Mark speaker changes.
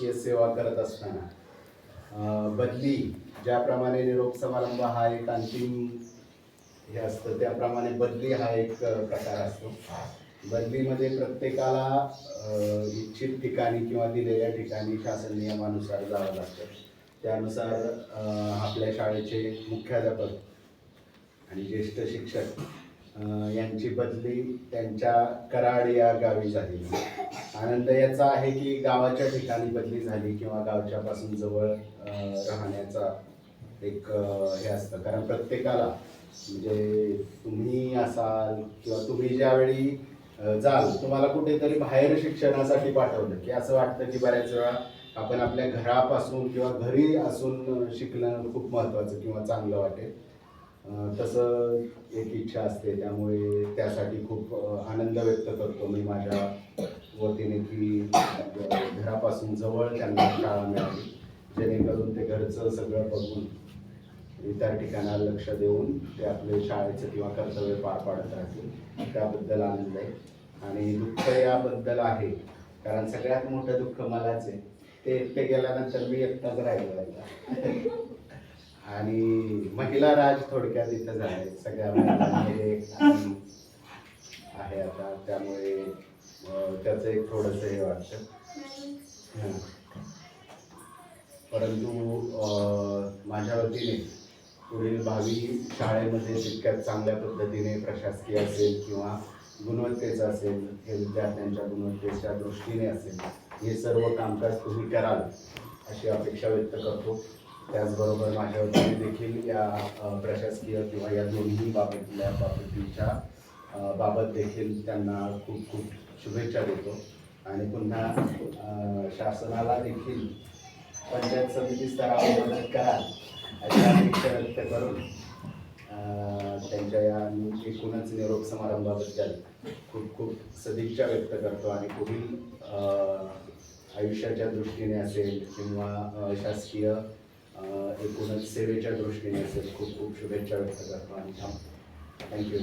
Speaker 1: प्रशासकीय सेवा करत असताना बदली ज्याप्रमाणे निरोप समारंभ हा एक अंतिम हे असतं, त्याप्रमाणे बदली हा एक प्रकार असतो. बदलीमध्ये प्रत्येकाला इच्छित ठिकाणी किंवा दिलेल्या ठिकाणी शासन नियमानुसार जावं लागतं. त्यानुसार आपल्या शाळेचे मुख्याध्यापक आणि ज्येष्ठ शिक्षक यांची बदली त्यांच्या कराड या गावी झाली. आनंद याचा आहे की गावाच्या ठिकाणी बदली झाली किंवा गावच्या पासून जवळ राहण्याचा एक हे असतं. कारण प्रत्येकाला म्हणजे तुम्ही असाल किंवा तुम्ही ज्यावेळी जाल, तुम्हाला कुठेतरी बाहेर शिक्षणासाठी पाठवलं की असं वाटतं की बऱ्याच वेळा आपण आपल्या घरापासून किंवा घरी असून शिकणं खूप महत्त्वाचं किंवा चांगलं वाटेल. तसं एक इच्छा असते. त्यामुळे त्यासाठी खूप आनंद व्यक्त करतो मी माझ्या वतीने की घरापासून जवळ त्यांना शाळा मिळाली, जेणेकरून ते घरचं सगळं बघून इतर ठिकाणाला लक्ष देऊन ते आपले शाळेचं किंवा कर्तव्य पार पाडत राहतील. त्याबद्दल आनंद आहे. आणि दुःख याबद्दल आहे कारण सगळ्यात मोठं दुःख मलाच आहे. ते एकटे गेल्यानंतर मी एकटाच राहिलो आता. आणि महिला राज थोडक्यात इथं झालाय, सगळ्या महिलांमध्ये आहे आता. त्यामुळे त्याचं एक थोडंसं हे वाटतं. परंतु माझ्या वतीने पुढील भावी शाळेमध्ये तितक्यात चांगल्या पद्धतीने प्रशासकीय असेल किंवा गुणवत्तेचं असेल, हे विद्यार्थ्यांच्या गुणवत्तेच्या दृष्टीने असेल, हे सर्व कामकाज तुम्ही कराल अशी अपेक्षा व्यक्त करतो. त्याचबरोबर माझ्या वतीने देखील या प्रशासकीय किंवा या दोन्ही बाबतीच्या बाबत देखील त्यांना खूप खूप शुभेच्छा देतो. आणि पुन्हा शासनाला देखील पंचायत समिती स्तरावर मदत कराल अशी अपेक्षा व्यक्त करून त्यांच्या या एकूणच निरोप समारंभाबद्दल खूप खूप सदिच्छा व्यक्त करतो. आणि पुढील आयुष्याच्या दृष्टीने असेल किंवा शासकीय एकूणच सेवेच्या दृष्टीने असेल खूप खूप शुभेच्छा व्यक्त करतो आणि थँक्यू.